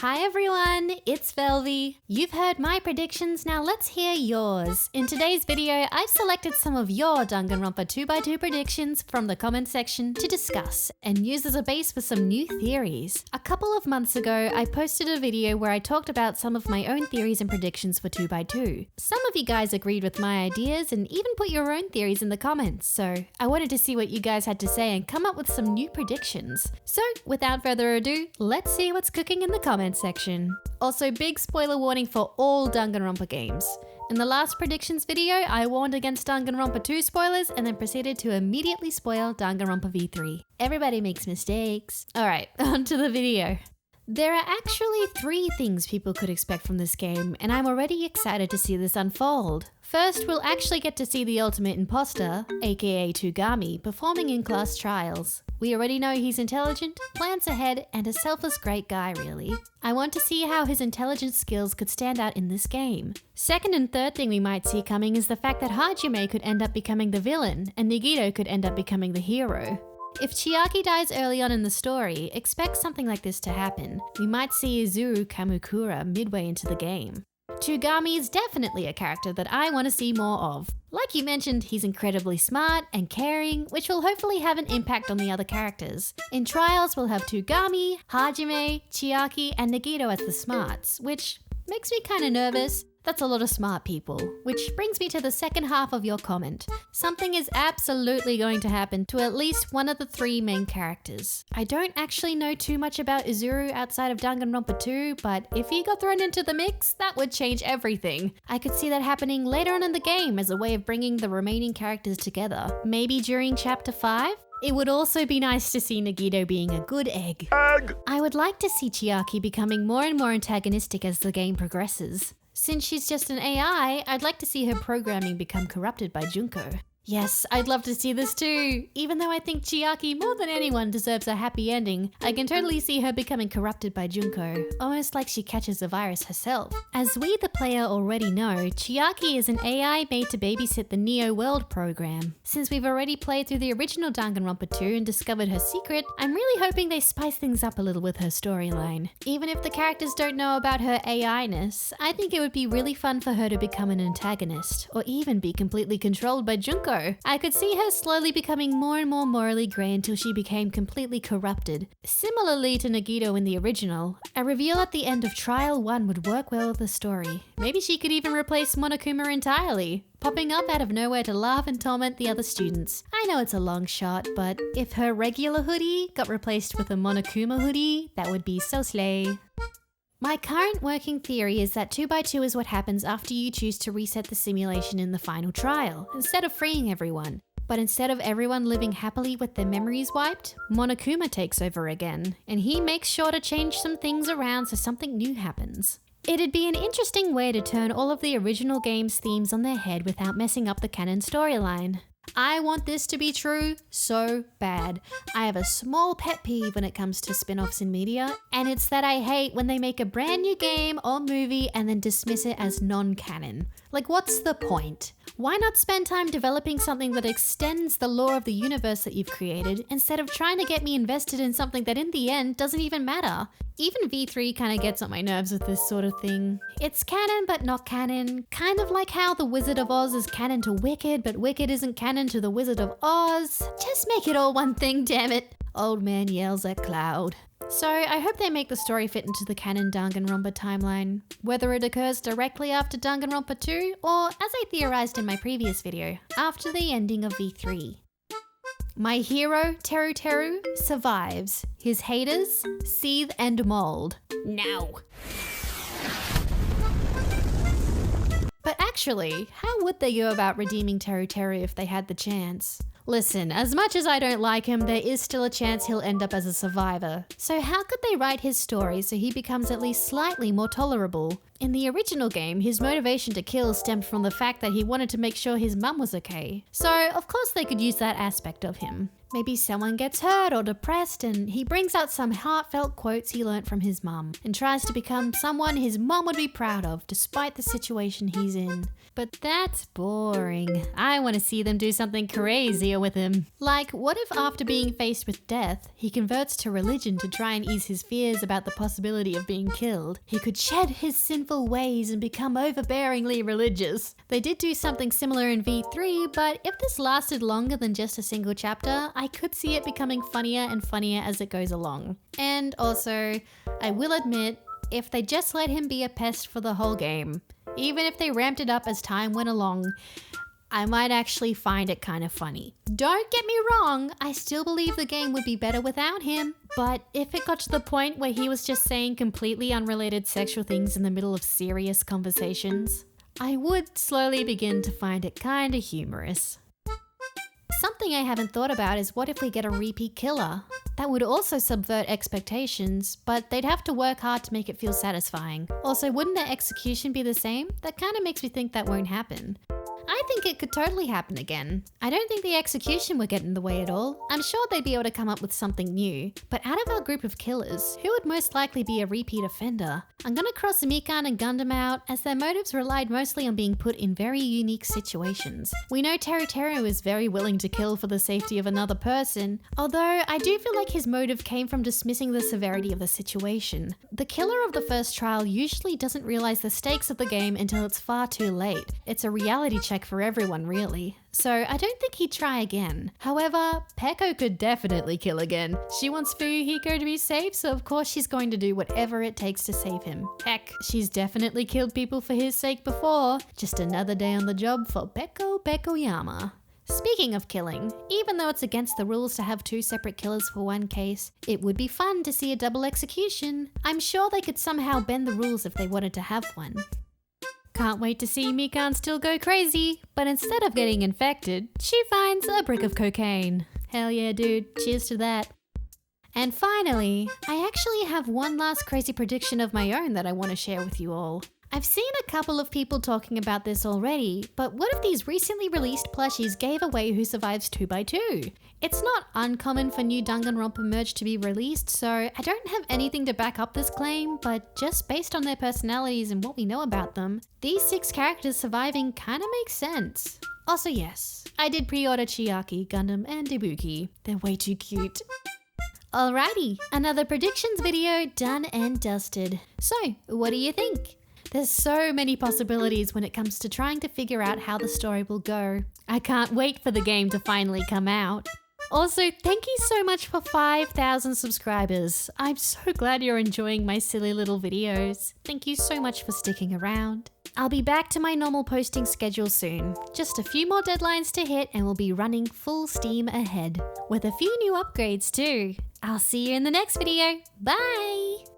Hi everyone, it's Velvy. You've heard my predictions, now let's hear yours. In today's video, I've selected some of your Danganronpa 2x2 predictions from the comment section to discuss and use as a base for some new theories. A couple of months ago, I posted a video where I talked about some of my own theories and predictions for 2x2. Some of you guys agreed with my ideas and even put your own theories in the comments, so I wanted to see what you guys had to say and come up with some new predictions. So without further ado, let's see what's cooking in the comments section. Also, big spoiler warning for all Danganronpa games. In the last predictions video, I warned against Danganronpa 2 spoilers and then proceeded to immediately spoil Danganronpa V3. Everybody makes mistakes. Alright, on to the video. There are actually 3 things people could expect from this game, and I'm already excited to see this unfold. First, we'll actually get to see the ultimate imposter, aka Tugami, performing in class trials. We already know he's intelligent, plans ahead, and a selfless great guy really. I want to see how his intelligence skills could stand out in this game. Second and third thing we might see coming is the fact that Hajime could end up becoming the villain, and Nagito could end up becoming the hero. If Chiaki dies early on in the story, expect something like this to happen. We might see Izuru Kamukura midway into the game. Tugami is definitely a character that I want to see more of. Like you mentioned, he's incredibly smart and caring, which will hopefully have an impact on the other characters. In Trials, we'll have Tugami, Hajime, Chiaki, and Nagito as the smarts, which makes me kinda nervous. That's a lot of smart people. Which brings me to the second half of your comment. Something is absolutely going to happen to at least one of the 3 main characters. I don't actually know too much about Izuru outside of Danganronpa 2, but if he got thrown into the mix, that would change everything. I could see that happening later on in the game as a way of bringing the remaining characters together. Maybe during Chapter 5? It would also be nice to see Nagito being a good egg. I would like to see Chiaki becoming more and more antagonistic as the game progresses. Since she's just an AI, I'd like to see her programming become corrupted by Junko. Yes, I'd love to see this too. Even though I think Chiaki more than anyone deserves a happy ending, I can totally see her becoming corrupted by Junko, almost like she catches the virus herself. As we the player already know, Chiaki is an AI made to babysit the Neo World program. Since we've already played through the original Danganronpa 2 and discovered her secret, I'm really hoping they spice things up a little with her storyline. Even if the characters don't know about her AI-ness, I think it would be really fun for her to become an antagonist, or even be completely controlled by Junko. I could see her slowly becoming more and more morally grey until she became completely corrupted. Similarly to Nagito in the original, a reveal at the end of Trial 1 would work well with the story. Maybe she could even replace Monokuma entirely, popping up out of nowhere to laugh and torment the other students. I know it's a long shot, but if her regular hoodie got replaced with a Monokuma hoodie, that would be so slay. My current working theory is that 2x2 is what happens after you choose to reset the simulation in the final trial, instead of freeing everyone. But instead of everyone living happily with their memories wiped, Monokuma takes over again, and he makes sure to change some things around so something new happens. It'd be an interesting way to turn all of the original game's themes on their head without messing up the canon storyline. I want this to be true so bad. I have a small pet peeve when it comes to spin-offs in media, and it's that I hate when they make a brand new game or movie and then dismiss it as non-canon. Like, what's the point? Why not spend time developing something that extends the lore of the universe that you've created instead of trying to get me invested in something that in the end doesn't even matter? Even V3 kind of gets on my nerves with this sort of thing. It's canon but not canon, kind of like how The Wizard of Oz is canon to Wicked, but Wicked isn't canon to The Wizard of Oz. Just make it all one thing, damn it. Old man yells at cloud. So I hope they make the story fit into the canon Danganronpa timeline, whether it occurs directly after Danganronpa 2 or, as I theorized in my previous video, after the ending of V3. My hero, Teruteru, survives. His haters seethe and mold. Now. But actually, how would they go about redeeming Teruteru if they had the chance? Listen, as much as I don't like him, there is still a chance he'll end up as a survivor. So how could they write his story so he becomes at least slightly more tolerable? In the original game, his motivation to kill stemmed from the fact that he wanted to make sure his mum was okay. So, of course they could use that aspect of him. Maybe someone gets hurt or depressed and he brings out some heartfelt quotes he learnt from his mum and tries to become someone his mum would be proud of despite the situation he's in. But that's boring. I want to see them do something crazier with him. Like, what if after being faced with death, he converts to religion to try and ease his fears about the possibility of being killed? He could shed his sinful ways and become overbearingly religious. They did do something similar in V3, but if this lasted longer than just a single chapter, I could see it becoming funnier and funnier as it goes along. And also, I will admit, if they just let him be a pest for the whole game, even if they ramped it up as time went along, I might actually find it kind of funny. Don't get me wrong, I still believe the game would be better without him, but if it got to the point where he was just saying completely unrelated sexual things in the middle of serious conversations, I would slowly begin to find it kind of humorous. Something I haven't thought about is what if we get a repeat killer? That would also subvert expectations, but they'd have to work hard to make it feel satisfying. Also, wouldn't the execution be the same? That kind of makes me think that won't happen. I think it could totally happen again. I don't think the execution would get in the way at all. I'm sure they'd be able to come up with something new. But out of our group of killers, who would most likely be a repeat offender? I'm gonna cross Mikan and Gundam out, as their motives relied mostly on being put in very unique situations. We know Teruteru is very willing to kill for the safety of another person, although I do feel like his motive came from dismissing the severity of the situation. The killer of the first trial usually doesn't realize the stakes of the game until it's far too late. It's a reality check for everyone, really. So I don't think he'd try again. However, Peko could definitely kill again. She wants Fuyuhiko to be safe, so of course she's going to do whatever it takes to save him. Heck, she's definitely killed people for his sake before. Just another day on the job for Peko Pekoyama. Speaking of killing, even though it's against the rules to have two separate killers for one case, it would be fun to see a double execution. I'm sure they could somehow bend the rules if they wanted to have one. Can't wait to see Mikan still go crazy, but instead of getting infected, she finds a brick of cocaine. Hell yeah, dude. Cheers to that. And finally, I actually have one last crazy prediction of my own that I want to share with you all. I've seen a couple of people talking about this already, but what if these recently released plushies gave away who survives 2x2? It's not uncommon for new Danganronpa merch to be released, so I don't have anything to back up this claim, but just based on their personalities and what we know about them, these 6 characters surviving kinda makes sense. Also yes, I did pre-order Chiaki, Gundam, and Ibuki. They're way too cute. Alrighty, another predictions video done and dusted. So, what do you think? There's so many possibilities when it comes to trying to figure out how the story will go. I can't wait for the game to finally come out. Also, thank you so much for 5,000 subscribers. I'm so glad you're enjoying my silly little videos. Thank you so much for sticking around. I'll be back to my normal posting schedule soon. Just a few more deadlines to hit and we'll be running full steam ahead. With a few new upgrades too. I'll see you in the next video. Bye!